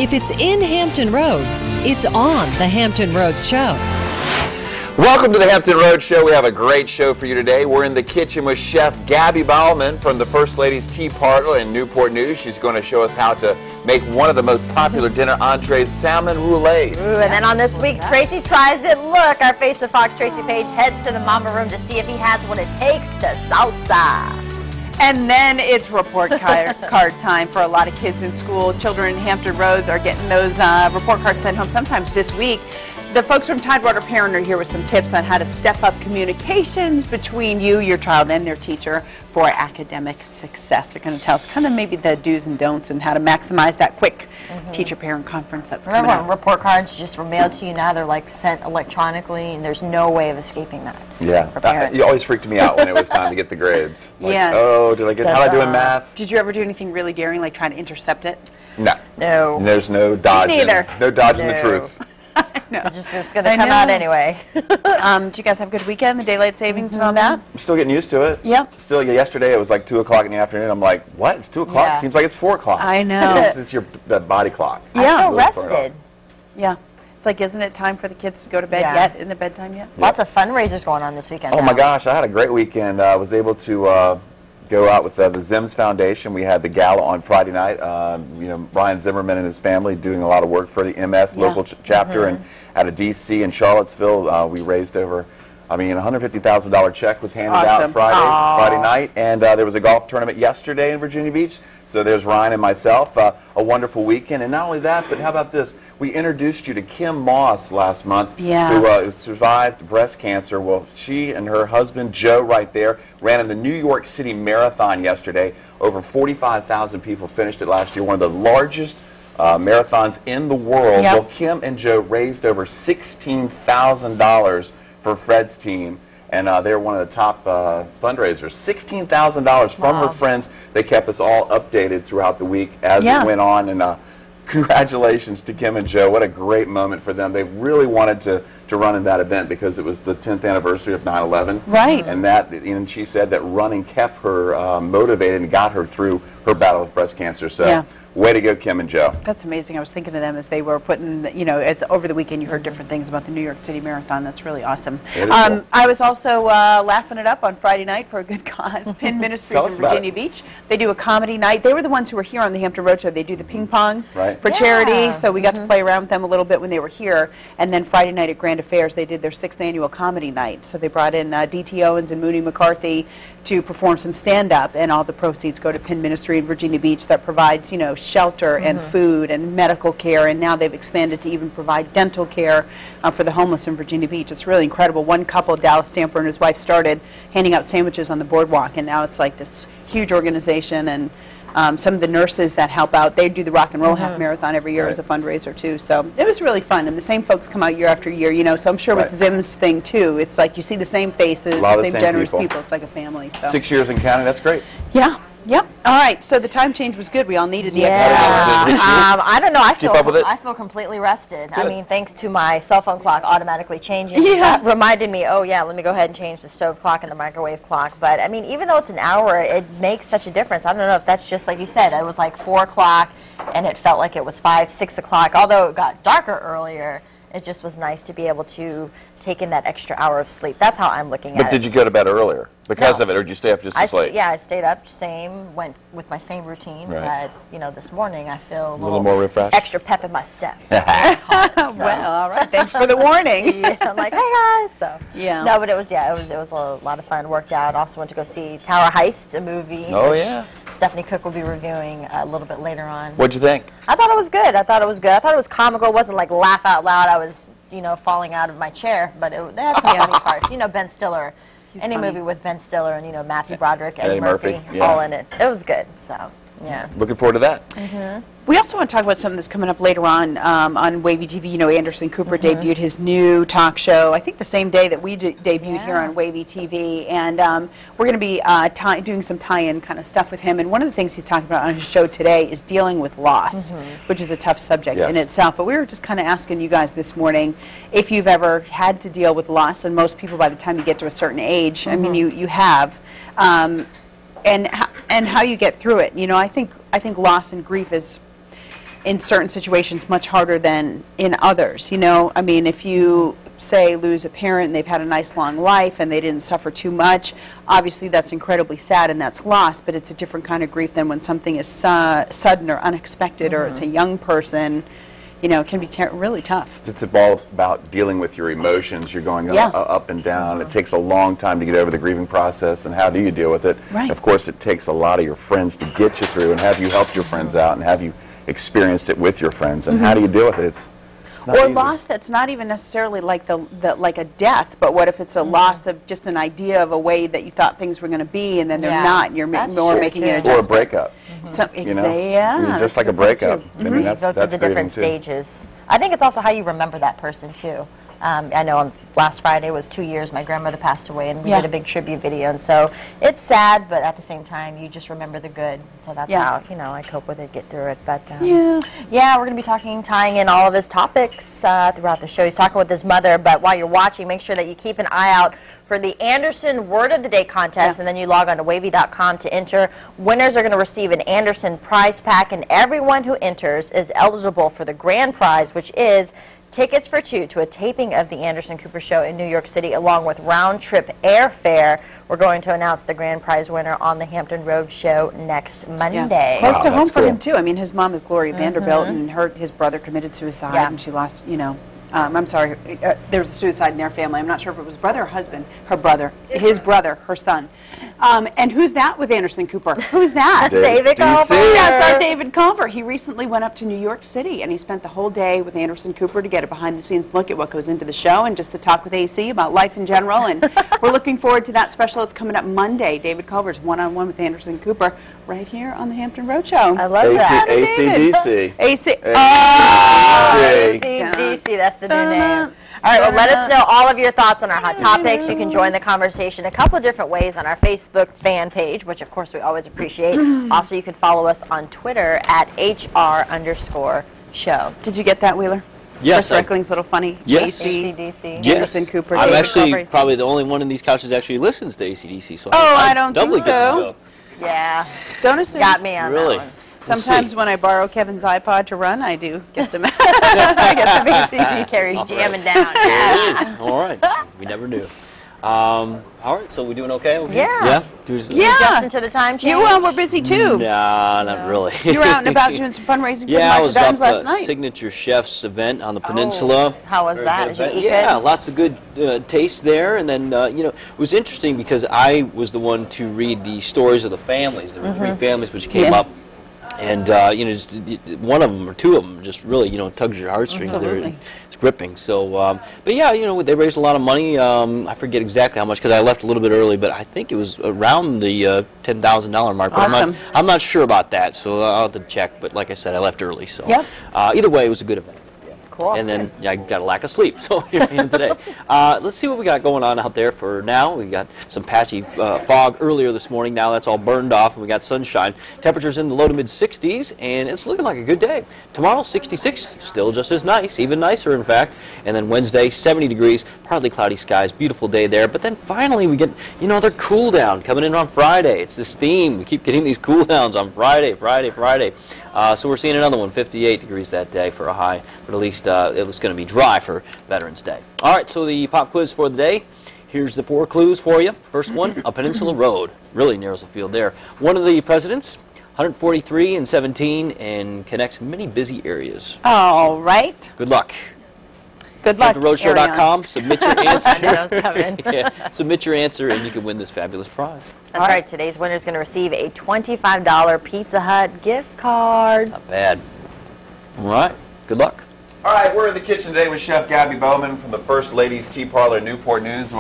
If it's in Hampton Roads, it's on the Hampton Roads Show. Welcome to the Hampton Roads Show. We have a great show for you today. We're in the kitchen with Chef Gabby Bauman from the First Lady's Tea Parlor in Newport News. She's going to show us how to make one of the most popular dinner entrees, salmon roulade. Ooh, and then on this week's Tracy Tries It, look, our Face the Fox Tracy Page heads to the mama room to see if he has what it takes to salsa. And then it's report card time for a lot of kids in school. Children in Hampton Roads are getting those report cards sent home sometimes this week. The folks from Tidewater Parent are here with some tips on how to step up communications between you, your child, and their teacher for academic success. They're going to tell us kind of maybe the do's and don'ts and how to maximize that quick teacher-parent conference that's coming up. Remember when report cards just were mailed to you? Now they're like sent electronically, and there's no way of escaping that. Yeah, you always freaked me out when it was time to get the grades. Like, yes. Oh, did I get, how do I do in math? Did you ever do anything really daring, like trying to intercept it? No. No. There's no dodging. Neither. No dodging the truth. No. It's going to come out anyway. Did you guys have a good weekend, the daylight savings and all that? I'm still getting used to it. Yep. Still, yesterday it was like 2 o'clock in the afternoon. I'm like, what? It's 2 o'clock? Yeah. Seems like it's 4 o'clock. I know. It's your body clock. Yeah. I feel rested. Yeah. It's like, isn't it time for the kids to go to bed yet? In the bedtime yet? Lots of fundraisers going on this weekend. Oh my gosh, I had a great weekend. I was able to go out with the Zims Foundation. We had the gala on Friday night. You know, Brian Zimmerman and his family doing a lot of work for the MS local chapter, and out of DC and Charlottesville, we raised over, I mean, $150,000 check was handed out Friday night, and there was a golf tournament yesterday in Virginia Beach. So there's Ryan and myself, a wonderful weekend. And not only that, but how about this? We introduced you to Kim Moss last month, who survived breast cancer. Well, she and her husband, Joe, right there, ran in the New York City Marathon yesterday. Over 45,000 people finished it last year, one of the largest marathons in the world. Well, Kim and Joe raised over $16,000 for Fred's team. And they're one of the top fundraisers. $16,000 from her friends. They kept us all updated throughout the week as it went on. And congratulations to Kim and Joe. What a great moment for them. They really wanted to run in that event because it was the 10th anniversary of 9/11. Right. And and she said that running kept her motivated and got her through her battle with breast cancer. So. Way to go, Kim and Joe. That's amazing. I was thinking of them as they were putting, you know, as over the weekend you heard different things about the New York City Marathon. That's really awesome. Cool. I was also laughing it up on Friday night for a good cause. Penn Ministries in Virginia Beach. They do a comedy night. They were the ones who were here on the Hampton Road Show. They do the ping pong for charity, so we got to play around with them a little bit when they were here. And then Friday night at Grand Affairs, they did their 6th annual comedy night. So they brought in D.T. Owens and Mooney McCarthy to perform some stand-up, and all the proceeds go to Penn Ministry in Virginia Beach that provides, you know, shelter and food and medical care, and now they've expanded to even provide dental care for the homeless in Virginia Beach. It's really incredible. One couple, Dallas Stamper and his wife, started handing out sandwiches on the boardwalk, and now it's like this huge organization, and some of the nurses that help out, they do the Rock and Roll Half Marathon every year as a fundraiser too. So it was really fun, and the same folks come out year after year, you know, so I'm sure with the Zims thing too, it's like you see the same faces, the same generous people. It's like a family. So. 6 years in counting, that's great. Yeah. Yep. All right. So the time change was good. We all needed the extra hour. I don't know. I feel completely rested. Good. I mean, thanks to my cell phone clock automatically changing. That reminded me, oh yeah, let me go ahead and change the stove clock and the microwave clock. But I mean, even though it's an hour, it makes such a difference. I don't know if that's just like you said. It was like 4 o'clock, and it felt like it was 5, 6 o'clock. Although it got darker earlier, it just was nice to be able to take in that extra hour of sleep. That's how I'm looking at it. But did you go to bed earlier because of it, or did you stay up just as late? Yeah, I stayed up, went with my same routine. But, you know, this morning I feel a little more refreshed, extra pep in my step. Well, all right. Thanks for the warning. I'm like, hey guys. So no, but it was a lot of fun. Worked out. Also went to go see Tower Heist, a movie. Oh yeah. Stephanie Cook will be reviewing a little bit later on. What'd you think? I thought it was good. I thought it was comical. It wasn't like laugh out loud. I was, you know, falling out of my chair, but they had some funny parts. You know, Ben Stiller. Any movie with Ben Stiller and, you know, Matthew Broderick, Eddie Murphy, all in it. It was good. So, yeah. Looking forward to that. We also want to talk about something that's coming up later on WAVY TV. You know, Anderson Cooper debuted his new talk show, I think the same day that we debuted here on WAVY TV. And we're going to be doing some tie-in kind of stuff with him. And one of the things he's talking about on his show today is dealing with loss, which is a tough subject in itself. But we were just kind of asking you guys this morning if you've ever had to deal with loss. And most people, by the time you get to a certain age, I mean, you have. And how you get through it. You know, I think loss and grief is in certain situations much harder than in others. You know, I mean, if you say lose a parent and they've had a nice long life and they didn't suffer too much, obviously that's incredibly sad and that's loss, but it's a different kind of grief than when something is sudden or unexpected or it's a young person. You know, it can be really tough. It's all about dealing with your emotions. You're going up and down. It takes a long time to get over the grieving process, and how do you deal with it? Right. Of course, it takes a lot of your friends to get you through, and have you helped your friends out, and have you experienced it with your friends, and how do you deal with it? It's not or easy. loss that's not even necessarily like like a death, but what if it's a loss of just an idea of a way that you thought things were going to be, and then they're not, and you're more making an adjustment. Or a breakup. You know? Just like a breakup. I mean, Go through the different stages. I think it's also how you remember that person too. I know last Friday was 2 years my grandmother passed away, and we did a big tribute video, and so it's sad, but at the same time you just remember the good. So that's how, you know, I cope with it, get through it. But we're going to be tying in all of his topics throughout the show. He's talking with his mother, but while you're watching, make sure that you keep an eye out for the Anderson Word of the Day contest, and then you log on to WAVY.com to enter. Winners are going to receive an Anderson prize pack, and everyone who enters is eligible for the grand prize, which is tickets for two to a taping of the Anderson Cooper Show in New York City, along with round-trip airfare. We're going to announce the grand prize winner on the Hampton Road Show next Monday. Close to home for him, too. I mean, his mom is Gloria Vanderbilt, and his brother committed suicide, and she lost, you know, I'm sorry, there was a suicide in their family. I'm not sure if it was brother or husband. Her brother, his brother, her son. And who's that with Anderson Cooper? Who's that? David Culver. That's our David Culver. He recently went up to New York City, and he spent the whole day with Anderson Cooper to get a behind-the-scenes look at what goes into the show, and just to talk with AC about life in general. And we're looking forward to that special. It's coming up Monday. David Culver's one-on-one with Anderson Cooper right here on the Hampton Road Show. I love that. ACDC. AC. ACDC, that's the new name. All right, well, let us know all of your thoughts on our hot topics. You can join the conversation a couple of different ways on our Facebook fan page, which, of course, we always appreciate. Also, you can follow us on Twitter at @HR_show. Did you get that, Wheeler? Yes. Chris Reckling's little funny. Yes. ACDC. Anderson Cooper. I'm David actually Culver. probably the only one in these couches that actually listens to ACDC. So I don't doubly think get to so. go. Yeah. Don't assume. Got me on Really? that one. Sometimes when I borrow Kevin's iPod to run, I do get some. I get some ACDC. Carrie's jamming down. There it is. All right. We never knew. All right, so we doing okay? Yeah. Yeah. Adjusting to the time change? You were busy too. Nah, not really. You were out and about doing some fundraising for Yeah, I the was Dimes up last at night. Signature Chef's event on the Peninsula. How was that? Did you eat Yeah, good? lots of good taste there. And then, you know, it was interesting because I was the one to read the stories of the families. There were 3 families which came up. And, you know, just one of them or 2 of them just really, you know, tugs your heartstrings. It's gripping. So, but yeah, you know, they raised a lot of money. I forget exactly how much because I left a little bit early, but I think it was around the $10,000 mark. But Awesome. I'm not sure about that, so I'll have to check. But like I said, I left early. So either way, it was a good event. Cool. And then I got a lack of sleep, so here I am today. Let's see what we got going on out there for now. We got some patchy fog earlier this morning. Now that's all burned off, and we got sunshine. Temperatures in the low to mid 60s, and it's looking like a good day. Tomorrow, 66, still just as nice, even nicer, in fact. And then Wednesday, 70 degrees, partly cloudy skies, beautiful day there. But then finally, we get another cool down coming in on Friday. It's this theme. We keep getting these cool downs on Friday. So we're seeing another one, 58 degrees that day for a high, but at least it was going to be dry for Veterans Day. All right, so the pop quiz for the day. Here's the 4 clues for you. First one, a Peninsula road. Really narrows the field there. One of the presidents, 143 and 17, and connects many busy areas. All right. Good luck. Good luck. HamptonRoadshow.com. Submit your answer. I knew that was coming. Submit your answer, and you can win this fabulous prize. That's right. Today's winner is going to receive a $25 Pizza Hut gift card. Not bad. All right. Good luck. All right, we're in the kitchen today with Chef Gabby Bowman from the First Ladies Tea Parlor in Newport News.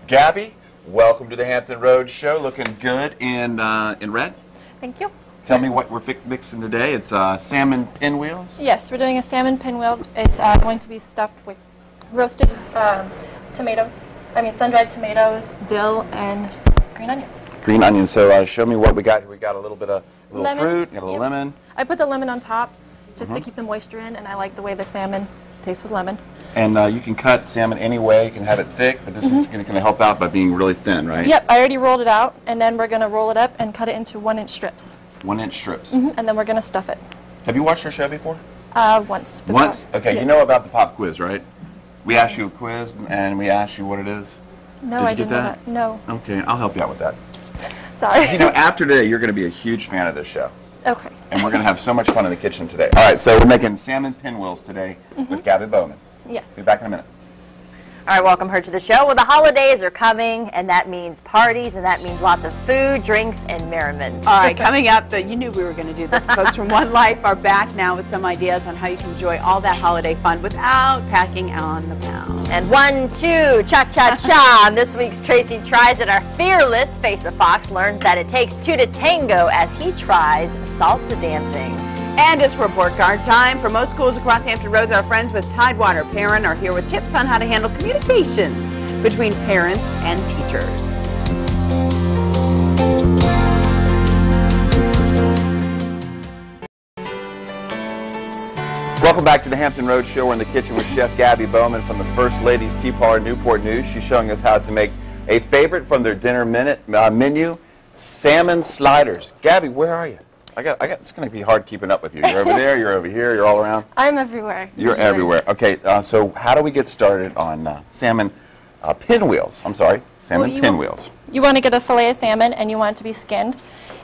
Gabby, welcome to the Hampton Road Show. Looking good in red. Thank you. Tell me what we're mixing today. It's salmon pinwheels. Yes, we're doing a salmon pinwheel. It's going to be stuffed with roasted tomatoes. sun-dried tomatoes, dill, and green onions. Green onions. So show me what we got here. We got a little bit of Lemon. fruit, got a little lemon. I put the lemon on top just to keep the moisture in, and I like the way the salmon tastes with lemon. And you can cut salmon any way. You can have it thick, but this is going to help out by being really thin, right? Yep, I already rolled it out, and then we're going to roll it up and cut it into 1-inch strips. 1-inch strips. And then we're going to stuff it. Have you watched our show before? Once. Before. Once? Okay, Yes. you know about the pop quiz, right? We ask you a quiz, and we ask you what it is. No, Did I you didn't get know that? that. No. Okay, I'll help you out with that. Sorry. You know, after today, you're going to be a huge fan of this show. Okay. And we're going to have so much fun in the kitchen today. All right, so we're making salmon pinwheels today with Gabby Bowman. Yes. Be back in a minute. All right, welcome her to the show. Well, the holidays are coming, and that means parties, and that means lots of food, drinks, and merriment. All right, coming up, you knew we were going to do this. Folks from Onelife are back now with some ideas on how you can enjoy all that holiday fun without packing on the pound. And 1, 2, cha-cha-cha. On this week's Tracy Tries It, our fearless Face a Fox learns that it takes 2 to tango as he tries salsa dancing. And it's report card time. For most schools across Hampton Roads, our friends with Tidewater Parent are here with tips on how to handle communications between parents and teachers. Welcome back to the Hampton Roads Show. We're in the kitchen with Chef Gabby Bowman from the First Ladies Tea Parlor, Newport News. She's showing us how to make a favorite from their dinner menu, salmon sliders. Gabby, where are you? It's going to be hard keeping up with you. You're over there, you're over here, you're all around. I'm everywhere. You're everywhere. Okay, so how do we get started on salmon pinwheels? I'm sorry, salmon pinwheels. You want to get a fillet of salmon, and you want it to be skinned.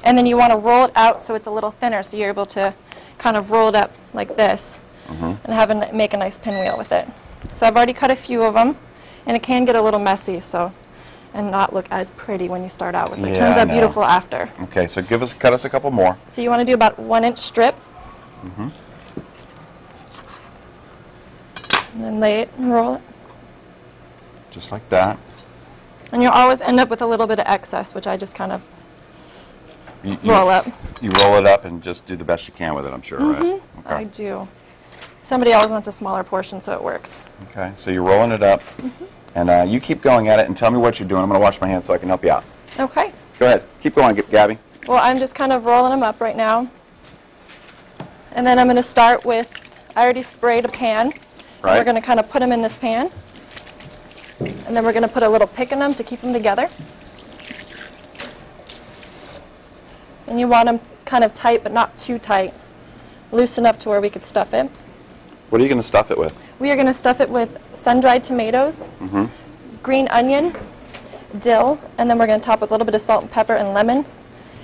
And then you want to roll it out so it's a little thinner, so you're able to kind of roll it up like this and make a nice pinwheel with it. So I've already cut a few of them, and it can get a little messy, and not look as pretty when you start out with it. It turns out beautiful after. Okay, so cut us a couple more. So you want to do about 1-inch strip. And then lay it and roll it. Just like that. And you'll always end up with a little bit of excess, which I just kind of roll up. You roll it up and just do the best you can with it, I'm sure, right? Okay. I do. Somebody always wants a smaller portion, so it works. Okay, so you're rolling it up. And you keep going at it and tell me what you're doing. I'm going to wash my hands so I can help you out. Okay. Go ahead. Keep going, Gabby. Well, I'm just kind of rolling them up right now. And then I'm going to start with, I already sprayed a pan. Right. We're going to kind of put them in this pan. And then we're going to put a little pick in them to keep them together. And you want them kind of tight, but not too tight. Loose enough to where we could stuff it. What are you going to stuff it with? We are going to stuff it with sun-dried tomatoes, green onion, dill, and then we're going to top with a little bit of salt and pepper and lemon.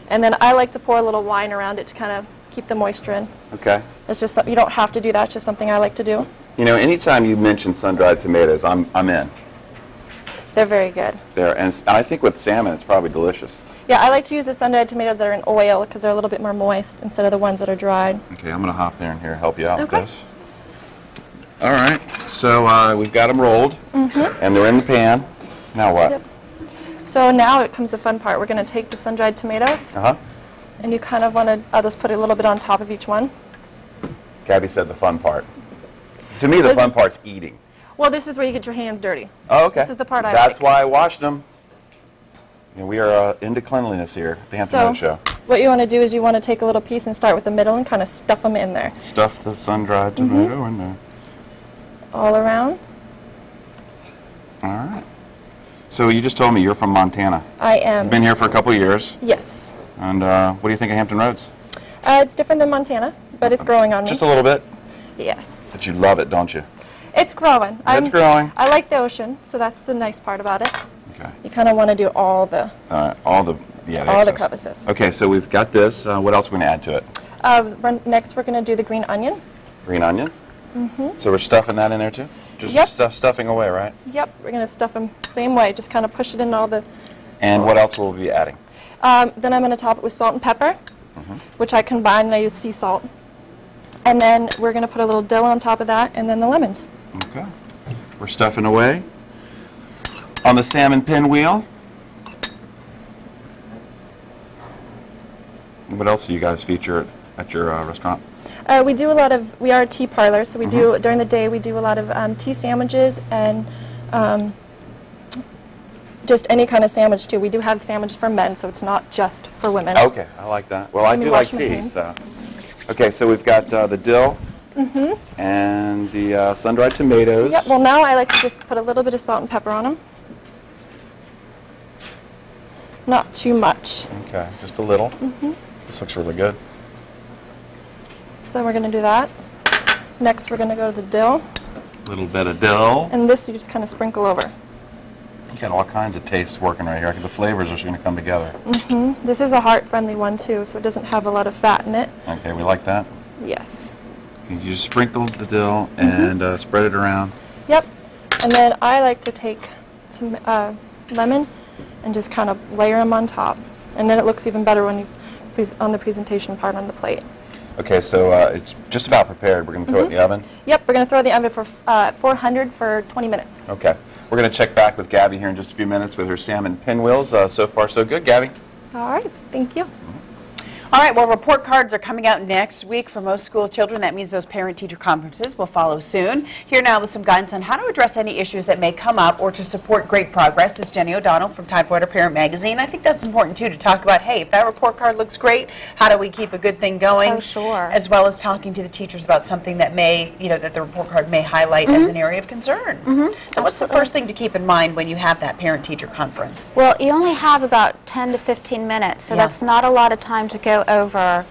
And then I like to pour a little wine around it to kind of keep the moisture in. Okay. It's just you don't have to do that. It's just something I like to do. You know, anytime you mention sun-dried tomatoes, I'm in. They're very good. And I think with salmon, it's probably delicious. Yeah, I like to use the sun-dried tomatoes that are in oil because they're a little bit more moist instead of the ones that are dried. Okay, I'm going to hop in here and help you out with this. All right, so we've got them rolled, and they're in the pan. Now what? Yep. So now it comes the fun part. We're going to take the sun-dried tomatoes, and you kind of want to, I'll just put a little bit on top of each one. Gabby said the fun part. To me, the fun part's eating. Well, this is where you get your hands dirty. Oh, okay. This is the part I like. That's why I washed them. And we are into cleanliness here at the Hampton Roads Show. What you want to do is you want to take a little piece and start with the middle and kind of stuff them in there. Stuff the sun-dried tomato in there. All around. All right. So you just told me you're from Montana. I am. You've been here for a couple of years. Yes. And what do you think of Hampton Roads? It's different than Montana, but it's growing on me. Just a little bit? Yes. But you love it, don't you? It's growing. It's growing. I like the ocean, so that's the nice part about it. Okay. You kind of want to do all the crevices. Okay, so we've got this. What else are we going to add to it? Next, we're going to do the green onion. Green onion? So we're stuffing that in there too? Just stuffing away, right? Yep, we're going to stuff them same way. Just kind of push it in all the... And what else will we be adding? Then I'm going to top it with salt and pepper, which I combine and I use sea salt. And then we're going to put a little dill on top of that, and then the lemons. Okay. We're stuffing away. On the salmon pinwheel. What else do you guys feature at your restaurant? We do a lot of, we are a tea parlor, so we do, during the day, we do a lot of tea sandwiches and just any kind of sandwich too. We do have sandwiches for men, so it's not just for women. Okay, I like that. Well, I do like tea, so. Okay, so we've got the dill and the sun-dried tomatoes. Yep, well now I like to just put a little bit of salt and pepper on them. Not too much. Okay, just a little. This looks really good. So So we're going to do that. Next, we're going to go to the dill. A little bit of dill. And this you just kind of sprinkle over. You got all kinds of tastes working right here. The flavors are just going to come together. This is a heart-friendly one too, so it doesn't have a lot of fat in it. Okay, we like that. Yes. You just sprinkle the dill and spread it around. Yep. And then I like to take some lemon and just kind of layer them on top. And then it looks even better when you on the presentation part on the plate. Okay, so it's just about prepared. We're going to throw it in the oven? Yep, we're going to throw it in the oven for 400 for 20 minutes. Okay. We're going to check back with Gabby here in just a few minutes with her salmon pinwheels. So far, so good. Gabby? All right, thank you. All right, well, report cards are coming out next week for most school children. That means those parent-teacher conferences will follow soon. Here now with some guidance on how to address any issues that may come up or to support great progress is Jenny O'Donnell from Tidewater Parent Magazine. I think that's important, too, to talk about, hey, if that report card looks great, how do we keep a good thing going? Oh, sure. As well as talking to the teachers about something that may, that the report card may highlight as an area of concern. So what's the first thing to keep in mind when you have that parent-teacher conference? Well, you only have about 10 to 15 minutes, so that's not a lot of time to go over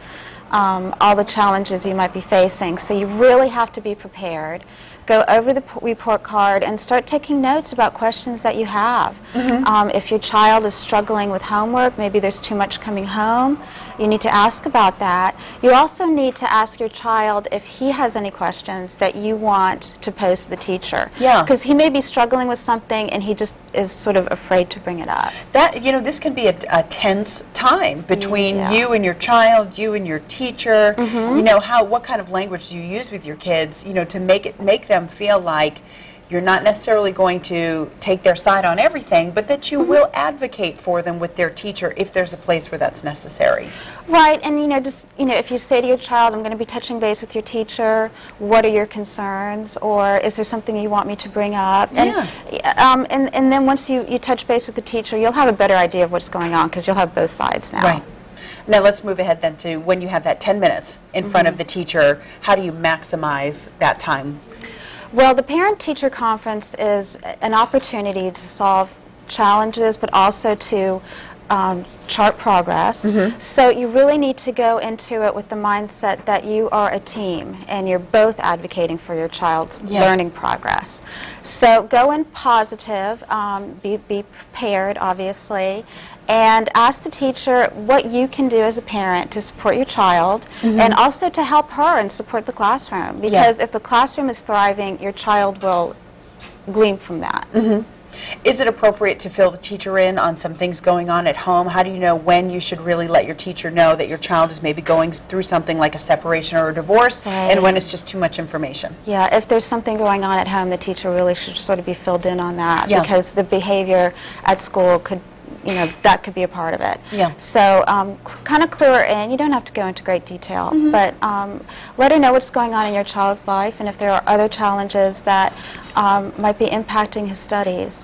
all the challenges you might be facing. So you really have to be prepared. Go over the report card and start taking notes about questions that you have. If your child is struggling with homework, maybe there's too much coming home, you need to ask about that. You also need to ask your child if he has any questions that you want to pose to the teacher. Yeah. Because he may be struggling with something and he just is sort of afraid to bring it up. That, this can be a tense time between you and your child, you and your teacher. What kind of language do you use with your kids, to make them feel like you're not necessarily going to take their side on everything, but that you will advocate for them with their teacher if there's a place where that's necessary. Right, and if you say to your child, I'm going to be touching base with your teacher, what are your concerns, or is there something you want me to bring up? And, and then once you touch base with the teacher, you'll have a better idea of what's going on because you'll have both sides now. Right. Now let's move ahead then to when you have that 10 minutes in front of the teacher, how do you maximize that time? Well, the parent-teacher conference is an opportunity to solve challenges, but also to chart progress. So you really need to go into it with the mindset that you are a team and you're both advocating for your child's learning progress. So go in positive, be prepared, obviously, and ask the teacher what you can do as a parent to support your child and also to help her and support the classroom. Because if the classroom is thriving, your child will glean from that. Is it appropriate to fill the teacher in on some things going on at home? How do you know when you should really let your teacher know that your child is maybe going through something like a separation or a divorce, and when it's just too much information? Yeah, if there's something going on at home, the teacher really should sort of be filled in on that because the behavior at school could, that could be a part of it. So kind of clue her in. You don't have to go into great detail, but let her know what's going on in your child's life and if there are other challenges that might be impacting his studies.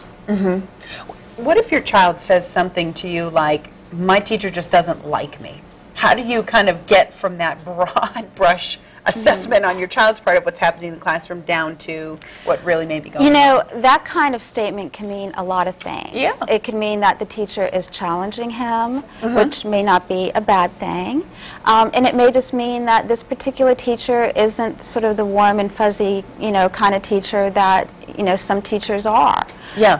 What if your child says something to you like, my teacher just doesn't like me? How do you kind of get from that broad brush assessment on your child's part of what's happening in the classroom down to what really may be going on? That kind of statement can mean a lot of things. It can mean that the teacher is challenging him, which may not be a bad thing. And it may just mean that this particular teacher isn't sort of the warm and fuzzy, kind of teacher that, some teachers are.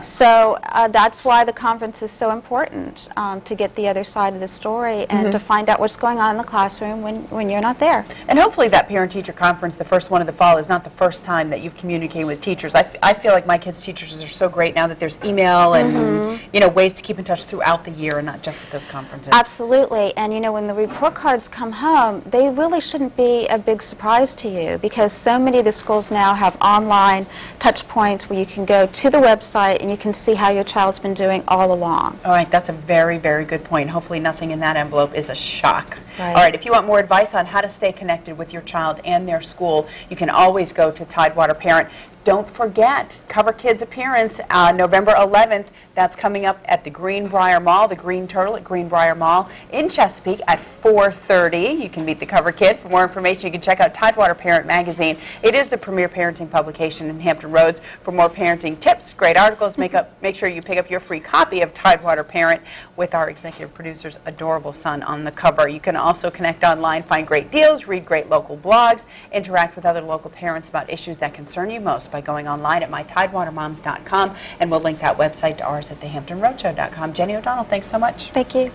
So that's why the conference is so important, to get the other side of the story and to find out what's going on in the classroom when you're not there. And hopefully that parent-teacher conference, the first one of the fall, is not the first time that you've communicated with teachers. I feel like my kids' teachers are so great now that there's email and ways to keep in touch throughout the year and not just at those conferences. Absolutely. And when the report cards come home, they really shouldn't be a big surprise to you because so many of the schools now have online touch points where you can go to the website and you can see how your child's been doing all along. All right, that's a very, very good point. Hopefully nothing in that envelope is a shock. All right, if you want more advice on how to stay connected with your child and their school, you can always go to Tidewater Parent. Don't forget, Cover Kids appearance November 11th. That's coming up at the Greenbrier Mall, the Green Turtle at Greenbrier Mall in Chesapeake at 4:30. You can meet the Cover Kid. For more information, you can check out Tidewater Parent Magazine. It is the premier parenting publication in Hampton Roads. For more parenting tips, great articles, make sure you pick up your free copy of Tidewater Parent with our executive producer's adorable son on the cover. You can also connect online, find great deals, read great local blogs, interact with other local parents about issues that concern you most by going online at mytidewatermoms.com, and we'll link that website to ours at thehamptonroadshow.com. Jenny O'Donnell, thanks so much. Thank you.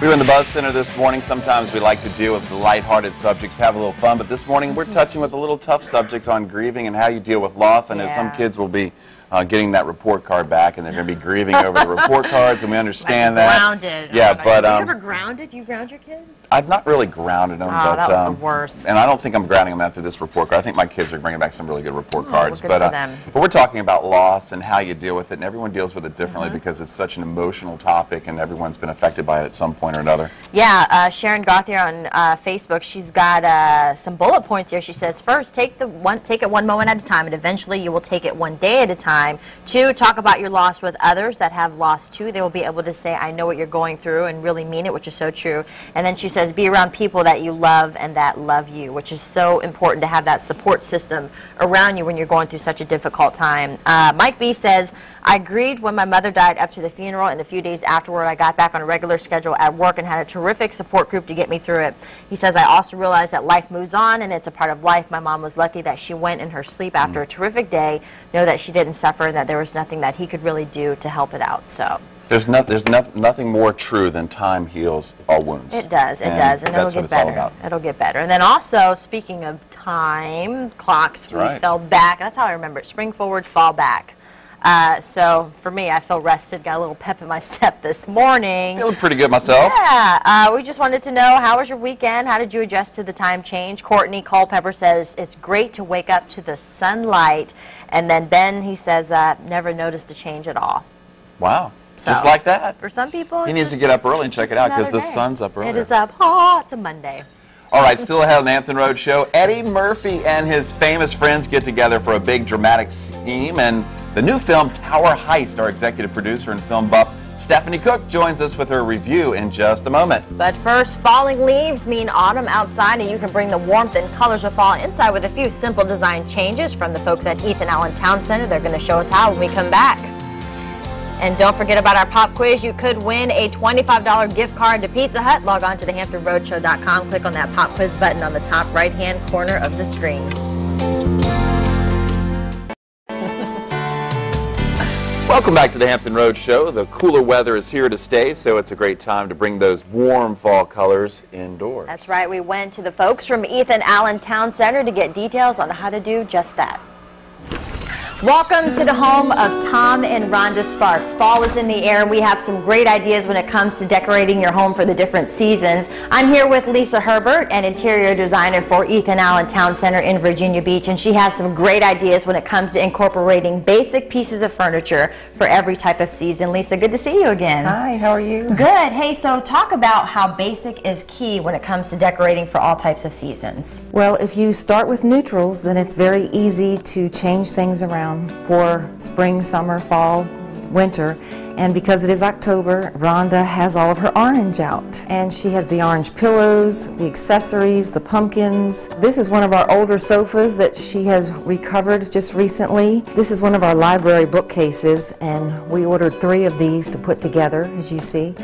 We were in the Buzz Center this morning. Sometimes we like to deal with the lighthearted subjects, have a little fun, but this morning we're touching with a little tough subject on grieving and how you deal with loss. I know some kids will be getting that report card back, and they're going to be grieving over the report cards, and we understand that. Grounded. Yeah, but have you ever grounded? Do you ground your kids? I've not really grounded them, Oh, but that was the worst. and I don't think I'm grounding them after this report card. I think my kids are bringing back some really good report cards. Good but for them. but we're talking about loss and how you deal with it, and everyone deals with it differently because it's such an emotional topic, and everyone's been affected by it at some point or another. Yeah, Sharon Gauthier on Facebook, she's got some bullet points here. She says, first, take it one moment at a time, and eventually you will take it one day at a time. 2, talk about your loss with others that have lost too. They will be able to say, I know what you're going through, and really mean it, which is so true. And then she says, be around people that you love and that love you, which is so important to have that support system around you when you're going through such a difficult time. Mike B says, I grieved when my mother died up to the funeral, and a few days afterward I got back on a regular schedule at work and had a terrific support group to get me through it. He says, I also realized that life moves on and it's a part of life. My mom was lucky that she went in her sleep after a terrific day, know that she didn't suffer and that there was nothing that he could really do to help it out. So There's nothing more true than time heals all wounds. it does, and it'll get better. It'll get better. And then also, speaking of time, clocks, we fell back. That's how I remember it. Spring forward, fall back. So for me, I feel rested, got a little pep in my step this morning. Feeling pretty good myself. Yeah, we just wanted to know, how was your weekend? How did you adjust to the time change? Courtney Culpepper says, it's great to wake up to the sunlight. And then Ben, he says, never noticed a change at all. Wow. Just like that. For some people, he needs to get up early and check it out because the sun's up early. It is up. Oh, it's a Monday. All right, still ahead on the Hampton Road Show, Eddie Murphy and his famous friends get together for a big dramatic scheme, and the new film Tower Heist. Our executive producer and film buff Stephanie Cook joins us with her review in just a moment. But first, falling leaves mean autumn outside, and you can bring the warmth and colors of fall inside with a few simple design changes from the folks at Ethan Allen Town Center. They're going to show us how when we come back. And don't forget about our pop quiz. You could win a $25 gift card to Pizza Hut. Log on to thehamptonroadshow.com. Click on that pop quiz button on the top right-hand corner of the screen. Welcome back to the Hampton Road Show. The cooler weather is here to stay, so it's a great time to bring those warm fall colors indoors. That's right. We went to the folks from Ethan Allen Town Center to get details on how to do just that. Welcome to the home of Tom and Rhonda Sparks. Fall is in the air, and we have some great ideas when it comes to decorating your home for the different seasons. I'm here with Lisa Herbert, an interior designer for Ethan Allen Town Center in Virginia Beach, and she has some great ideas when it comes to incorporating basic pieces of furniture for every type of season. Lisa, good to see you again. Hi, how are you? Good. Hey, so talk about how basic is key when it comes to decorating for all types of seasons. Well, if you start with neutrals, then it's very easy to change things around for spring, summer, fall, winter. And because it is October, Rhonda has all of her orange out. And she has the orange pillows, the accessories, the pumpkins. This is one of our older sofas that she has recovered just recently. This is one of our library bookcases, and we ordered 3 of these to put together, as you see.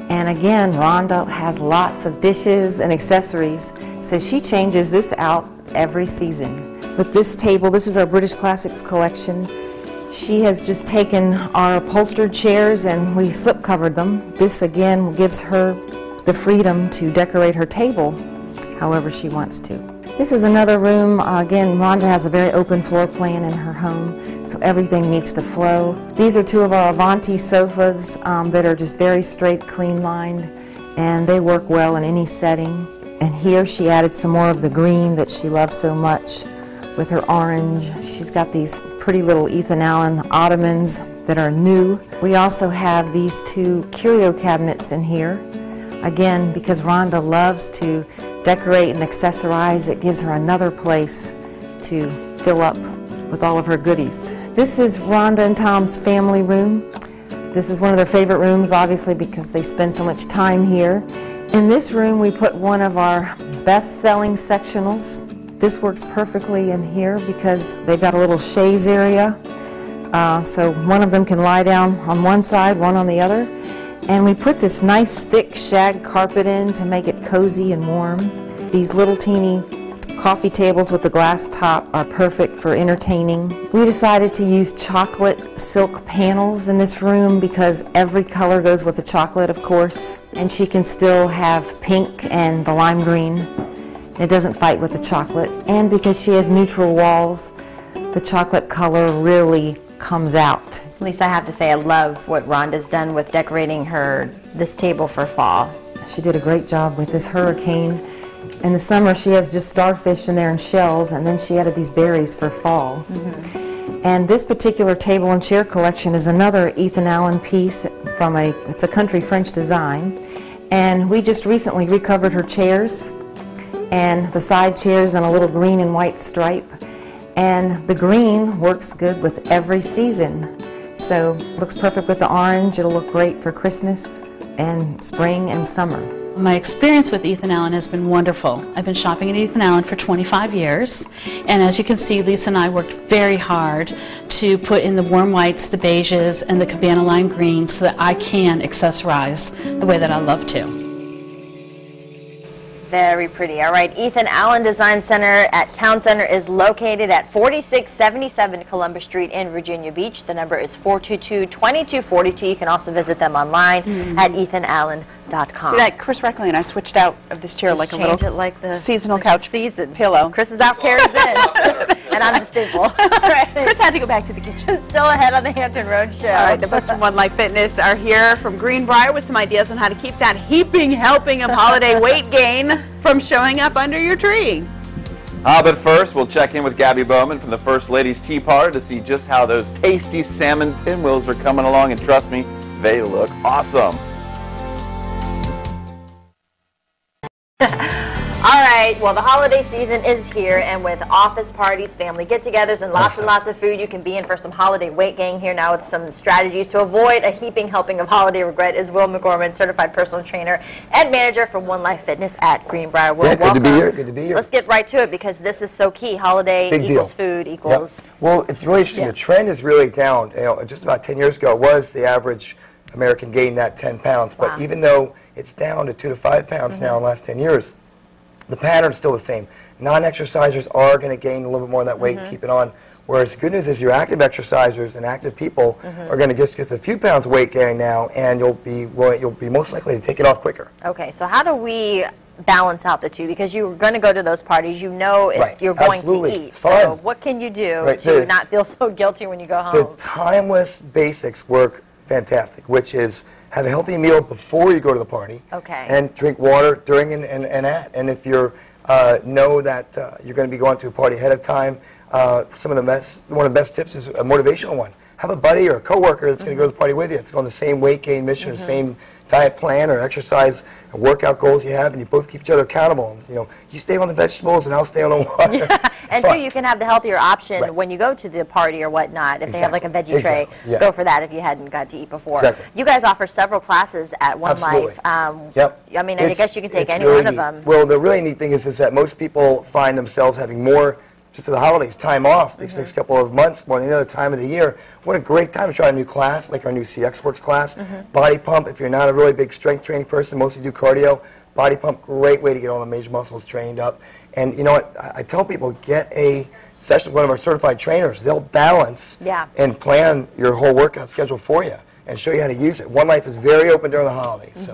And again, Rhonda has lots of dishes and accessories, so she changes this out every season. With this table, this is our British Classics collection. She has just taken our upholstered chairs and we slip covered them. This again gives her the freedom to decorate her table however she wants to. This is another room. Again, Rhonda has a very open floor plan in her home, so everything needs to flow. These are 2 of our Avanti sofas that are just very straight, clean lined, and they work well in any setting. And here she added some more of the green that she loves so much with her orange. She's got these pretty little Ethan Allen ottomans that are new. We also have these 2 curio cabinets in here. Again, because Rhonda loves to decorate and accessorize, it gives her another place to fill up with all of her goodies. This is Rhonda and Tom's family room. This is one of their favorite rooms, obviously, because they spend so much time here. In this room, we put one of our best-selling sectionals. This works perfectly in here because they've got a little chaise area. So one of them can lie down on one side, one on the other. And we put this nice thick shag carpet in to make it cozy and warm. These little teeny coffee tables with the glass top are perfect for entertaining. We decided to use chocolate silk panels in this room because every color goes with the chocolate, of course, and she can still have pink and the lime green. It doesn't fight with the chocolate, and because she has neutral walls, the chocolate color really comes out. Lisa, I have to say I love what Rhonda's done with decorating this table for fall. She did a great job with this hurricane. In the summer, she has just starfish in there and shells, and then she added these berries for fall. And this particular table and chair collection is another Ethan Allen piece from it's a country French design. And we just recently recovered her chairs and the side chairs in a little green and white stripe. And the green works good with every season. So looks perfect with the orange. It'll look great for Christmas and spring and summer. My experience with Ethan Allen has been wonderful. I've been shopping at Ethan Allen for 25 years, and as you can see, Lisa and I worked very hard to put in the warm whites, the beiges, and the cabana lime greens so that I can accessorize the way that I love to. Very pretty. All right, Ethan Allen Design Center at Town Center is located at 4677 Columbus Street in Virginia Beach. The number is 422-2242. You can also visit them online at ethanallen.com. See that? Chris Reckley and I switched out of this chair like a little like the seasonal couch pillow. Chris is out, Kara's in, and I'm the staple. Chris had to go back to the kitchen. Still ahead on the Hampton Road Show. All right, the folks from Onelife Fitness are here from Greenbrier with some ideas on how to keep that heaping helping of holiday weight gain from showing up under your tree. But first, we'll check in with Gabby Bowman from the First Ladies Tea Party to see just how those tasty salmon pinwheels are coming along, and trust me, they look awesome. All right, well, the holiday season is here, and with office parties, family get-togethers, and lots of food, you can be in for some holiday weight gain here now with some strategies to avoid a heaping helping of holiday regret. Is Will McGorman, certified personal trainer and manager from Onelife Fitness at Greenbrier. Will, good to be here. Good to be here. Let's get right to it because this is so key. Holiday equals food equals. Yep. Well, it's really interesting. The trend is really down. You know, just about 10 years ago, it was the average American gained that 10 pounds. But even though it's down to 2 to 5 pounds now in the last 10 years, the pattern's still the same. Non-exercisers are going to gain a little bit more of that weight and keep it on. Whereas the good news is your active exercisers and active people are going to just get a few pounds of weight gain now, and you'll be most likely to take it off quicker. Okay, so how do we balance out the two? Because you're going to go to those parties, you know if you're going to eat. It's fun. So what can you do to not feel so guilty when you go home? The timeless basics work fantastic, which is have a healthy meal before you go to the party, and drink water during and at. And if you know that you're going to be going to a party ahead of time, one of the best tips is a motivational one. Have a buddy or a coworker that's going to go to the party with you. It's on the same weight gain mission, the same diet plan or exercise and workout goals you have, and you both keep each other accountable. You know, you stay on the vegetables and I'll stay on the water. And too, you can have the healthier option when you go to the party or whatnot. If they have like a veggie tray, go for that if you hadn't got to eat before. You guys offer several classes at Onelife. I mean, I guess you can take any one of them. Well, the really neat thing is that most people find themselves having more, just the holidays, time off these next couple of months more than any other time of the year. What a great time to try a new class, like our new CX Works class. Body pump, if you're not a really big strength training person, mostly do cardio, body pump, great way to get all the major muscles trained up. And you know what, I tell people, get a session with one of our certified trainers. They'll balance and plan your whole workout schedule for you and show you how to use it. Onelife is very open during the holidays.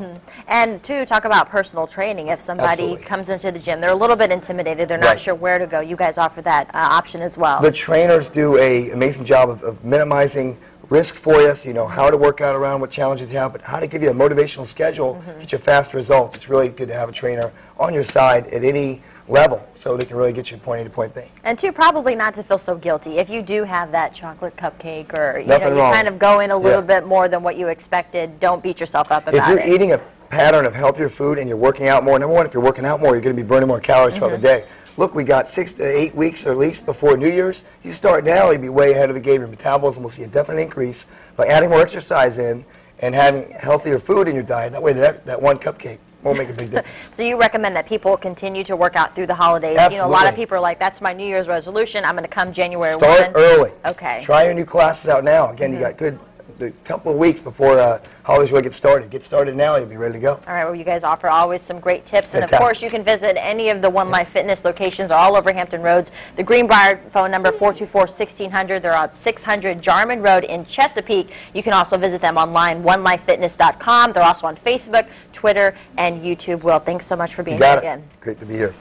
And to talk about personal training, if somebody comes into the gym, they're a little bit intimidated, they're not sure where to go, you guys offer that option as well. The trainers do an amazing job of minimizing risk for you, so you know how to work out around what challenges you have, but how to give you a motivational schedule, get you fast results. It's really good to have a trainer on your side at any level so they can really get you point A to point B. And two, probably not to feel so guilty. If you do have that chocolate cupcake or you kind of go in a little bit more than what you expected, don't beat yourself up about it. If you're eating a pattern of healthier food and you're working out more, number one, if you're working out more, you're going to be burning more calories throughout the day. Look, we got 6 to 8 weeks or at least before New Year's. You start now, you'll be way ahead of the game. Your metabolism will see a definite increase by adding more exercise in and having healthier food in your diet. That way that one cupcake won't make a big difference. So you recommend that people continue to work out through the holidays? Absolutely. You know, a lot of people are like, that's my New Year's resolution. I'm going to come January 1. Start early. Okay. Try your new classes out now. Again, you got good the couple of weeks before holidays really get started. Get started now, you'll be ready to go. All right, well, you guys offer always some great tips. And, of Fantastic. course, you can visit any of the Onelife Fitness locations all over Hampton Roads. The Greenbrier phone number, 424-1600. They're on 600 Jarman Road in Chesapeake. You can also visit them online, onelifefitness.com. They're also on Facebook, Twitter, and YouTube. Will, thanks so much for being here again. Great to be here.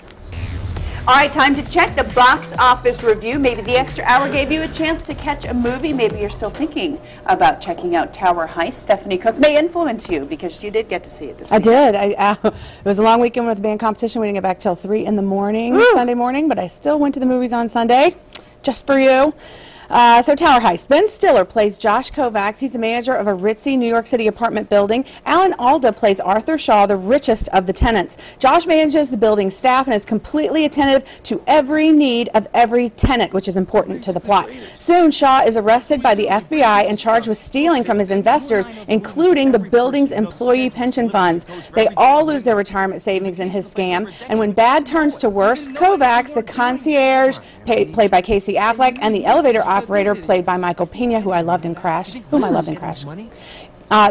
All right, time to check the box office review. Maybe the extra hour gave you a chance to catch a movie. Maybe you're still thinking about checking out Tower Heist. Stephanie Cook may influence you because you did get to see it this week. I did. It was a long weekend with the band competition. We didn't get back till 3 in the morning, Sunday morning, but I still went to the movies on Sunday, just for you. So Tower Heist. Ben Stiller plays Josh Kovacs. He's the manager of a ritzy New York City apartment building. Alan Alda plays Arthur Shaw, the richest of the tenants. Josh manages the building's staff and is completely attentive to every need of every tenant, which is important to the plot. Soon, Shaw is arrested by the FBI and charged with stealing from his investors, including the building's employee pension funds. They all lose their retirement savings in his scam. And when bad turns to worse, Kovacs, the concierge, played by Casey Affleck, and the elevator operator played by Michael Pena, whom I loved in Crash.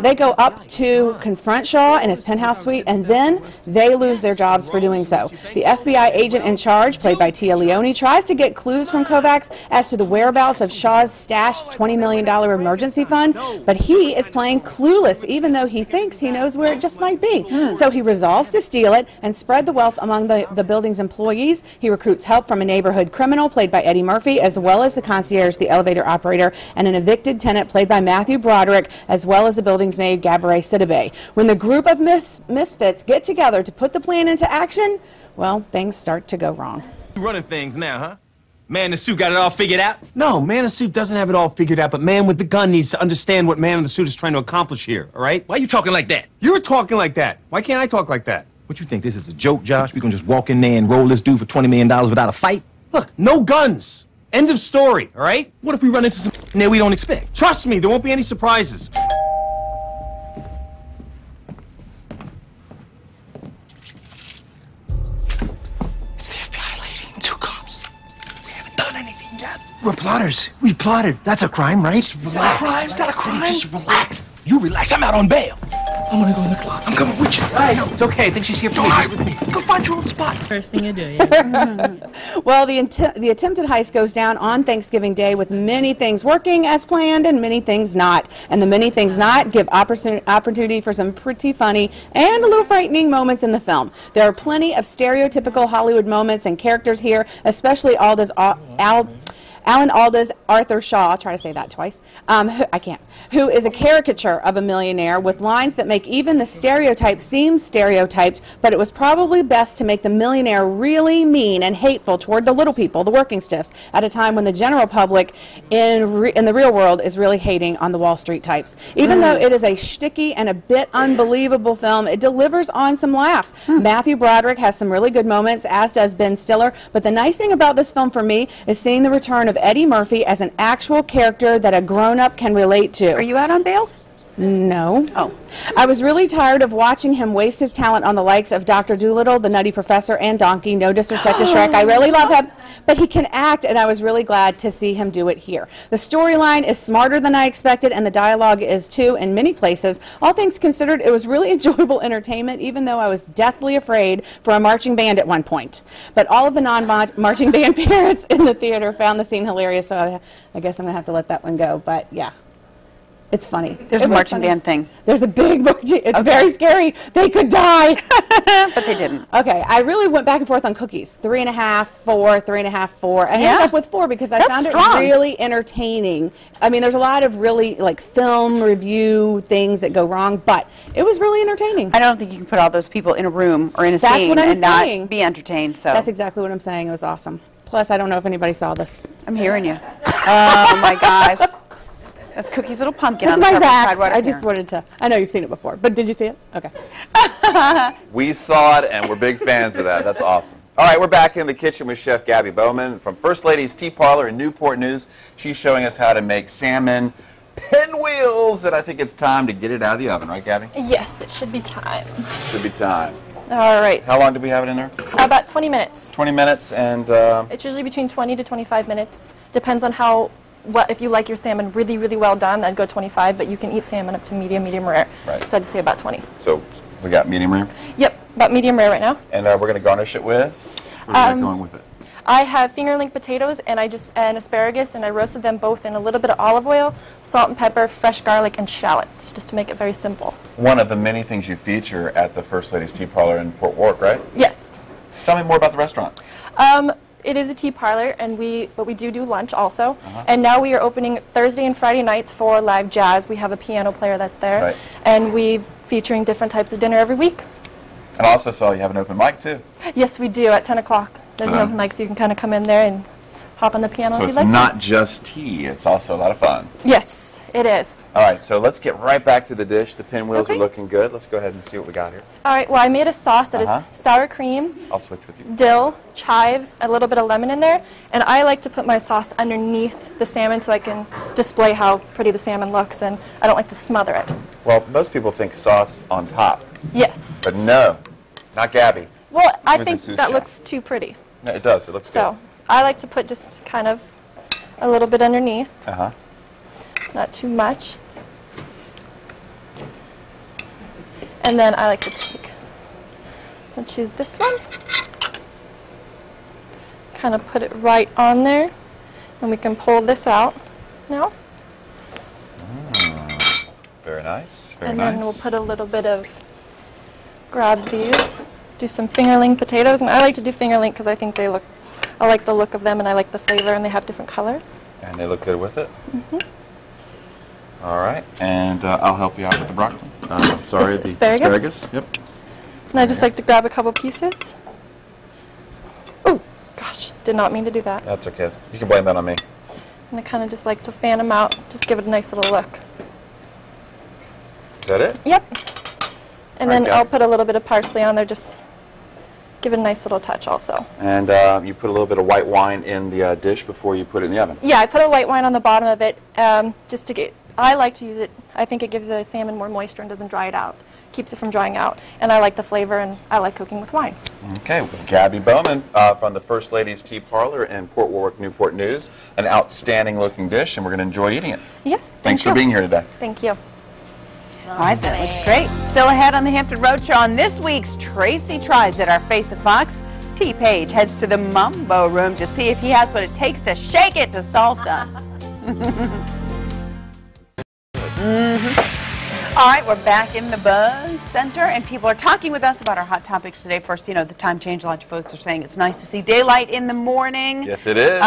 They go up to confront Shaw in his penthouse suite, and then they lose their jobs for doing so. The FBI agent in charge, played by Tia Leone, tries to get clues from Kovacs as to the whereabouts of Shaw's stashed $20 million emergency fund, but he is playing clueless, even though he thinks he knows where it just might be. So he resolves to steal it and spread the wealth among the building's employees. He recruits help from a neighborhood criminal, played by Eddie Murphy, as well as the concierge, the elevator operator, and an evicted tenant, played by Matthew Broderick, as well as the building's maid, Gabourey Sidibe. When the group of misfits get together to put the plan into action, well, things start to go wrong. Running things now, huh? Man in the suit got it all figured out? No, man in the suit doesn't have it all figured out, but man with the gun needs to understand what man in the suit is trying to accomplish here, all right? Why are you talking like that? You're talking like that. Why can't I talk like that? What, you think this is a joke, Josh? We can just walk in there and roll this dude for $20 million without a fight? Look, no guns. End of story, all right? What if we run into some in there we don't expect? Trust me, there won't be any surprises. We're plotters. We plotted. That's a crime, right? Just relax. It's not a crime. Just relax. You relax. I'm out on bail. I'm gonna go in the closet. I'm coming with you. Guys, it's okay. I think she's here for Don't hide with me. Go find your own spot. First thing you do, yeah. Well, the attempted heist goes down on Thanksgiving Day with many things working as planned and many things not. And the many things not give opportunity for some pretty funny and a little frightening moments in the film. There are plenty of stereotypical Hollywood moments and characters here, especially Alan Alda's Arthur Shaw, I'll try to say that twice, who is a caricature of a millionaire with lines that make even the stereotype seem stereotyped, but it was probably best to make the millionaire really mean and hateful toward the little people, the working stiffs, at a time when the general public in the real world is really hating on the Wall Street types. Even though it is a shticky and a bit unbelievable film, it delivers on some laughs. Matthew Broderick has some really good moments, as does Ben Stiller, but the nice thing about this film for me is seeing the return of Eddie Murphy as an actual character that a grown-up can relate to. Are you out on bail? No. Oh. I was really tired of watching him waste his talent on the likes of Dr. Dolittle, the Nutty Professor, and Donkey. No disrespect to Shrek. I really love him, but he can act, and I was really glad to see him do it here. The storyline is smarter than I expected, and the dialogue is too in many places. All things considered, it was really enjoyable entertainment, even though I was deathly afraid for a marching band at one point. But all of the non-marching band parents in the theater found the scene hilarious, so I guess I'm going to have to let that one go, but yeah. It's funny. There's a marching band thing. There's a big marching. It's very scary. They could die. But they didn't. Okay. I really went back and forth on cookies. 3.5, 4, 3.5, 4. I ended up with 4 because I found it really entertaining. I mean, there's a lot of really like film review things that go wrong, but it was really entertaining. I don't think you can put all those people in a room or in a scene and not be entertained. So that's exactly what I'm saying. It was awesome. Plus, I don't know if anybody saw this. I'm hearing you. Oh my gosh. That's Cookie's Little Pumpkin on the cover of Tidewater. I just wanted to, I know you've seen it before, but did you see it? Okay. We saw it, and we're big fans of that. That's awesome. All right, we're back in the kitchen with Chef Gabby Bowman from First Lady's Tea Parlor in Newport News. She's showing us how to make salmon pinwheels, and I think it's time to get it out of the oven, right, Gabby? Yes, it should be time. Should be time. All right. How long do we have it in there? About 20 minutes. 20 minutes, and... It's usually between 20 to 25 minutes. Depends on how if you like your salmon really, really well done, I'd go 25, but you can eat salmon up to medium, medium rare. Right. So I'd say about 20. So we got medium rare? Yep, about medium rare right now. And we're going to garnish it with? Where are you going with it? I have fingerling potatoes and asparagus, and I roasted them both in a little bit of olive oil, salt and pepper, fresh garlic, and shallots, just to make it very simple. One of the many things you feature at the First Lady's Tea Parlor in Port Warwick, right? Yes. Tell me more about the restaurant. It is a tea parlor, but we do lunch also. And now we are opening Thursday and Friday nights for live jazz. We have a piano player that's there, right. And we featuring different types of dinner every week. And I also saw you have an open mic too. Yes, we do at 10 o'clock. There's an open mic, so you can kind of come in there and hop on the piano if you'd like. So it's not just tea, it's also a lot of fun. Yes, it is. All right, so let's get right back to the dish. The pinwheels are looking good. Let's go ahead and see what we got here. All right, well, I made a sauce that is sour cream, I'll switch with you. dill, chives, a little bit of lemon in there, and I like to put my sauce underneath the salmon so I can display how pretty the salmon looks, and I don't like to smother it. Well, most people think sauce on top. Yes. But no, not Gabby. Well, I think that looks too pretty. No, it does. It looks good. So I like to put just kind of a little bit underneath. Not too much. And then I like to choose this one. Kind of put it right on there. And we can pull this out now. Very nice. Very and nice. then we'll put a little bit of, grab these, do some fingerling potatoes. And I like to do fingerling because I think they look, I like the look of them and I like the flavor, and they have different colors. And they look good with it? All right, and I'll help you out with the broccoli. Sorry, the asparagus. Yep. And I just like to grab a couple pieces. Oh, gosh, did not mean to do that. That's okay. You can blame that on me. And I kind of just like to fan them out, just give it a nice little look. Is that it? Yep. And then I'll put a little bit of parsley on there, just give it a nice little touch also. And you put a little bit of white wine in the dish before you put it in the oven? Yeah, I put a white wine on the bottom of it just to get, I like to use it, I think it gives the salmon more moisture and doesn't dry it out. Keeps it from drying out. And I like the flavor, and I like cooking with wine. Okay, well, Gabby Bowman from the First Lady's Tea Parlor in Port Warwick, Newport News. An outstanding looking dish, and we're going to enjoy eating it. Yes, Thanks for being here today. Thank you. All right, that was great. Still ahead on the Hampton Roadshow on this week's Tracy Tries It. Our Face of Fox, T. Page, heads to the Mambo Room to see if he has what it takes to shake it to salsa. All right, we're back in the Buzz Center, and people are talking with us about our hot topics today. First, you know, the time change. A lot of folks are saying it's nice to see daylight in the morning. Yes, it is.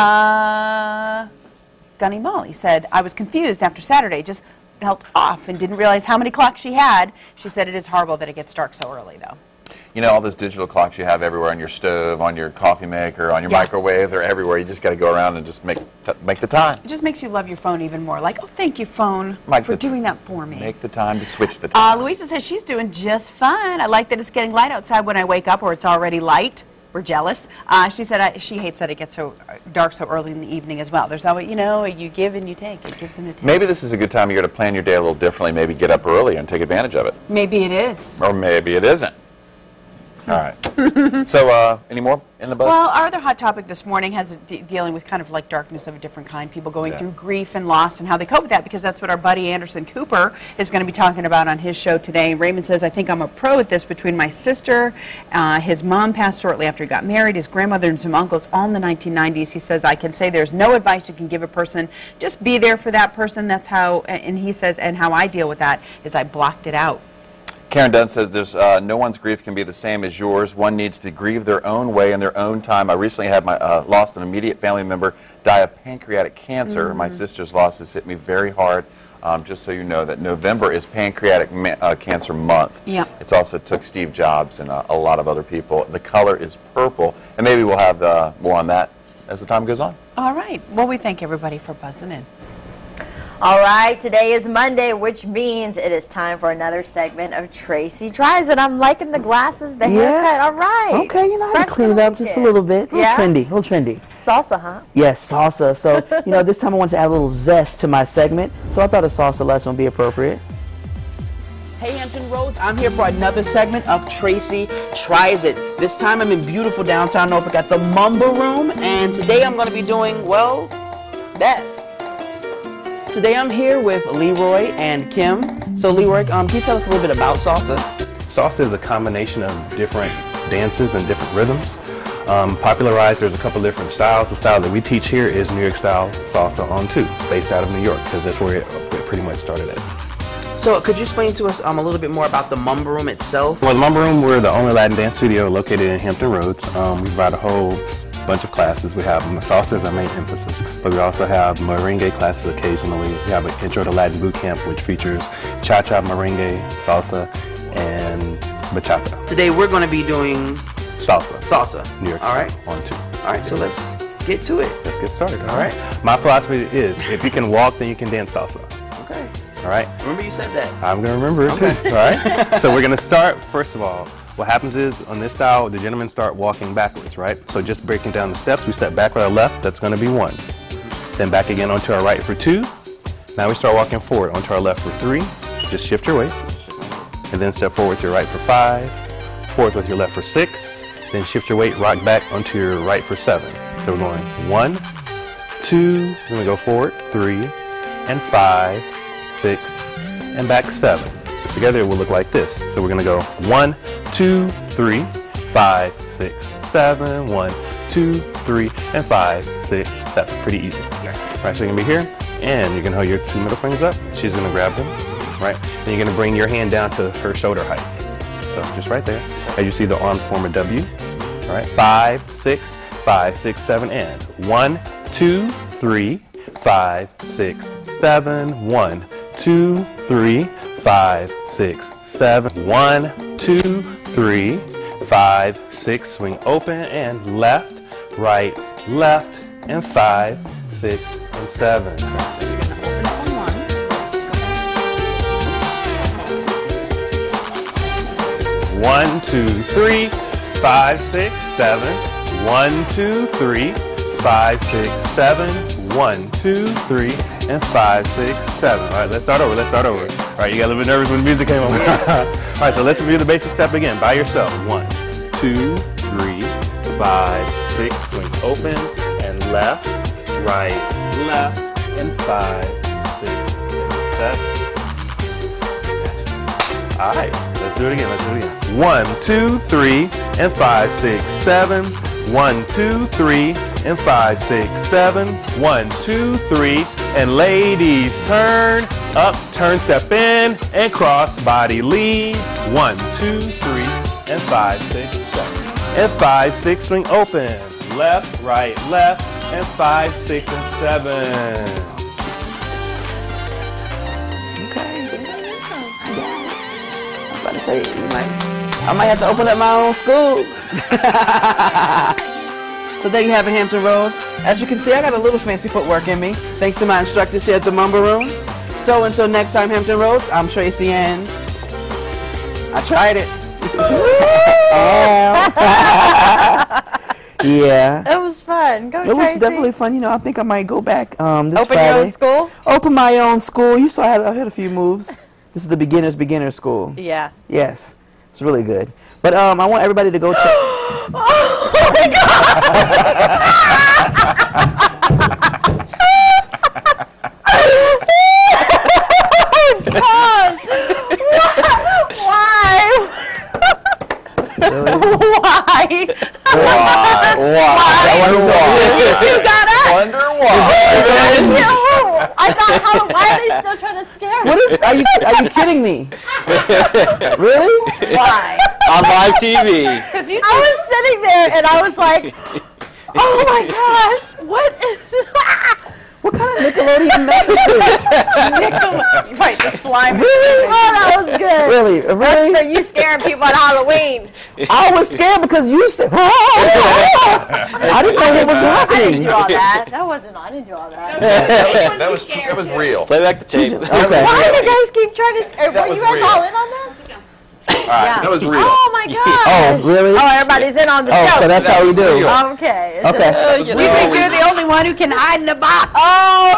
Gunny Molly said, I was confused after Saturday, just felt off and didn't realize how many clocks she had. She said it is horrible that it gets dark so early, though. You know, all those digital clocks you have everywhere on your stove, on your coffee maker, on your microwave, they're everywhere. You just got to go around and just make the time. It just makes you love your phone even more. Like, oh, thank you, phone, for doing that for me. Make the time to switch the time. Louisa says she's doing just fine. I like that it's getting light outside when I wake up, or it's already light. We're jealous. She said she hates that it gets so dark so early in the evening as well. There's always, you know, you give and you take. It gives and it takes. Maybe this is a good time of year to plan your day a little differently. Maybe get up early and take advantage of it. Maybe it is. Or maybe it isn't. All right. So, any more in the buzz? Well, our other hot topic this morning has dealing with kind of like darkness of a different kind, people going through grief and loss and how they cope with that, because that's what our buddy Anderson Cooper is going to be talking about on his show today. Raymond says, I think I'm a pro at this. Between my sister, his mom passed shortly after he got married, his grandmother and some uncles all in the 1990s. He says, I can say there's no advice you can give a person. Just be there for that person. That's how, and he says, and how I deal with that is I blocked it out. Karen Dunn says there's no one's grief can be the same as yours. One needs to grieve their own way in their own time. I recently had lost an immediate family member die of pancreatic cancer. My sister's loss has hit me very hard. Just so you know that November is Pancreatic Cancer Month. Yeah. It's also took Steve Jobs and a lot of other people. The color is purple, and maybe we'll have more on that as the time goes on. All right. Well, we thank everybody for buzzing in. All right, today is Monday, which means it is time for another segment of Tracy Tries It. I'm liking the glasses, the haircut. All right. Okay, you know, I cleaned it up just a little bit. A little trendy. Salsa, huh? Yes, salsa. So, you know, this time I wanted to add a little zest to my segment, so I thought a salsa lesson would be appropriate. Hey Hampton Roads, I'm here for another segment of Tracy Tries It. This time I'm in beautiful downtown Norfolk at the Mambo Room, and today I'm going to be doing, well, that. Today I'm here with Leroy and Kim. So Leroy, can you tell us a little bit about salsa? Salsa is a combination of different dances and different rhythms. Popularized, there's a couple different styles. The style that we teach here is New York style salsa on 2, based out of New York, because that's where it pretty much started at. So could you explain to us a little bit more about the Mumba Room itself? Well, the Mumba Room, we're the only Latin dance studio located in Hampton Roads. We provide a whole bunch of classes. We have salsa as our main emphasis, but we also have merengue classes occasionally. We have an Intro to Latin boot camp, which features cha-cha, merengue, salsa, and bachata. Today we're going to be doing salsa, New York all right, on 2. All right, so let's get to it. Let's get started. All right. My philosophy is, if you can walk, then you can dance salsa. Okay. All right. Remember you said that. I'm going to remember it too. All right. So we're going to start, first of all, what happens is, on this style, the gentlemen start walking backwards, right? So just breaking down the steps, we step back with our left, that's going to be 1. Then back again onto our right for 2. Now we start walking forward onto our left for 3. Just shift your weight. And then step forward to your right for 5. Forward with your left for 6. Then shift your weight, rock back onto your right for 7. So we're going 1, 2, then we go forward, 3, and 5, 6, and back 7. So together it will look like this. So we're going to go 1, 2, 3, 5, 6, 7, 1, 2, 3, and 5, 6, 7. Pretty easy. Right, so you're going to be here, and you're going to hold your 2 middle fingers up. She's going to grab them, right? Then you're going to bring your hand down to her shoulder height. So just right there. As you see, the arms form a W. All right, 5, 6, 5, 6, 7, and 1, 2, 3, 5, 6, 7, 1, 2, 3, 5, 6, 7, 1, 2, 3, 5, 6, swing open and left, right, left, and 5, 6, and 7. One, 2, 3, 5, 6, 7. 1, 2, 3, 5, 6, 7. 1, 2, 3, and 5, 6, 7. All right, let's start over. All right, you got a little bit nervous when the music came on. All right, so let's review the basic step again by yourself. 1, 2, 3, 5, 6. Swing open and left, right, left, and 5, 6, and 7. All right, let's do it again. 1, 2, 3, and 5, 6, 7. 1, 2, 3, and 5, 6, 7. 1, 2, 3, and ladies turn up, turn, step in, and cross body lead. 1, 2, 3, and 5, 6, 7. And 5, 6, swing open, left, right, left, and 5, 6, and 7. About to say, I might have to open up my own school. So there you have it, Hampton Roads. As you can see, I got a little fancy footwork in me, thanks to my instructors here at the Mumba Room. So until next time, Hampton Roads, I'm Tracy, and I tried it. Yeah. It was fun. Go, It was Tracy. definitely fun. You know, I think I might go back this Open Friday. your own school? Open my own school. You saw I had a few moves. This is the beginner school. Yeah. Yes. It's really good. But I want everybody to go check. Oh my God! Oh gosh! Why? Really? Why? You got us. Wonder why. I thought, why are they still trying to scare us? What is? Are you kidding me? Really? Why? On live TV. I was sitting there and I was like, oh my gosh, what is What kind of Nickelodeon mess is this? Nickelodeon. Right, the slime. Really? Oh, that was good. Really? Really? That's for you scaring people on Halloween. I was scared because you said, I didn't know what was happening. I didn't do all that. That wasn't, I didn't do all that. That was real. Play back the tape. Okay. Why do you guys keep trying to scare? Were you guys real. all in on this? All right, that was real. Oh my gosh. Oh, really? Oh, everybody's in on the Oh, joke. so that's how we do. Okay. Okay. We think you're the only one who can hide in the box.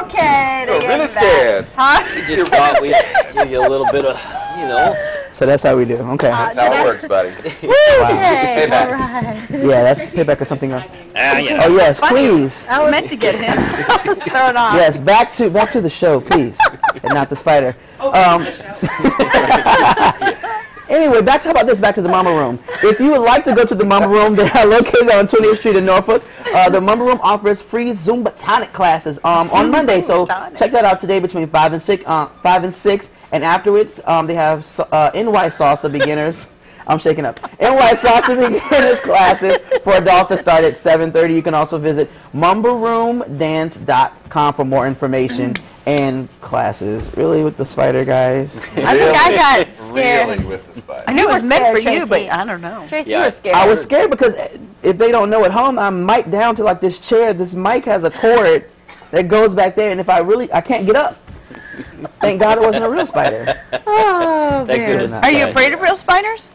Okay. You're really scared. Huh? We just thought we'd give you a little bit of, you know, So that's how we do. Okay. That's how it works, buddy. Wow. Yay, Payback. all right. Yeah, that's payback or something else. Yeah. Oh yes, please. I was meant to get him. I was thrown off. Yes, back to the show, please, and not the spider. Anyway, how about this? Back to the Mama Room. If you would like to go to the Mama Room, they are located on 20th Street in Norfolk. The Mama Room offers free Zumba tonic classes on Monday, so check that out today between 5 and 6. And afterwards, they have NY Salsa beginners. I'm shaking up. NY Salsa beginners classes for adults that start at 7:30. You can also visit mumbaroomdance.com for more information and classes. Really with the spider, guys? I think I got scared. Really with the spider. I knew it was meant for you, Tracy. but I don't know. Tracy, Yeah. you were scared. I was scared because if they don't know at home, I'm mic'd down to like this chair. This mic has a cord that goes back there, and if I can't get up. Thank God it wasn't a real spider. Oh, Thank goodness. Are you afraid of real spiders?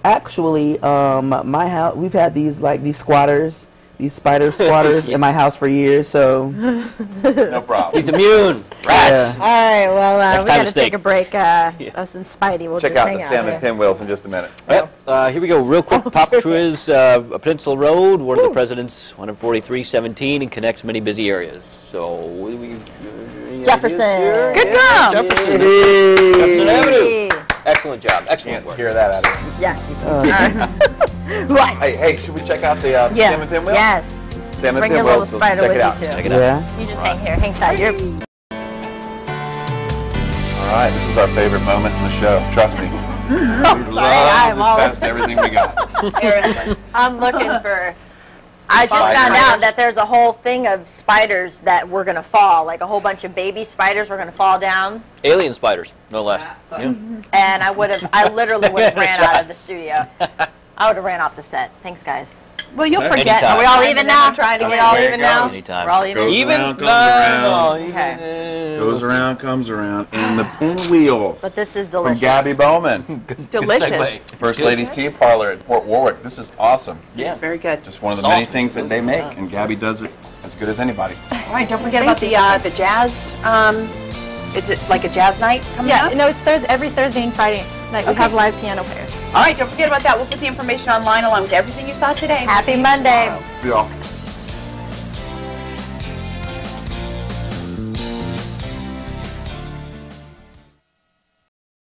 Actually, my house, we've had these squatters, these spider squatters in my house for years, so. No problem. He's immune. Rats. Yeah. All right, well, Next we time got to steak. take a break. Us and Spidey will Check just out hang the out salmon here. pinwheels in just a minute. Yep. Here we go. Real quick pop quiz. Peninsula Road, one of the presidents, 14317, and connects many busy areas. So, Jefferson. Good girl. Jefferson. Hey. Jefferson Avenue. Excellent job. Excellent Can't work. scare that out of you. Yes. Right. Hey, should we check out the salmon Yes. pinwheel? Yes. Salmon Bring your little pinwheels. So spider check with it out. you too. Check it out. Yeah. You just hang here. Hang tight. You're All right, this is our favorite moment in the show. Trust me. I'm sorry. I'm all Test everything we got. I'm looking for. I just Spider found spiders. out that there's a whole thing of spiders that were going to fall, like a whole bunch of baby spiders were going to fall down, Alien spiders, no less. Yeah. and I literally would have ran out of the studio. I would have ran off the set. Thanks, guys. Well, you'll Anytime. forget. Are we all even now? Trying to Are we get all There you even go. now? Anytime. We're all even. Goes Even? around, comes around. No, even. Okay. Goes around, comes around, and the pinwheel But this is from delicious. Gabby Bowman, Delicious. First Lady's Tea Parlor at Port Warwick. This is awesome. Yeah. It's very good. Just one of the Soft. many things that they make, and Gabby does it as good as anybody. All right, don't forget about the jazz. Is it like a jazz night coming Yeah, up? no, it's every Thursday and Friday night. We have live piano players. All right, don't forget about that. We'll put the information online along with everything you saw today. Happy Monday. See y'all.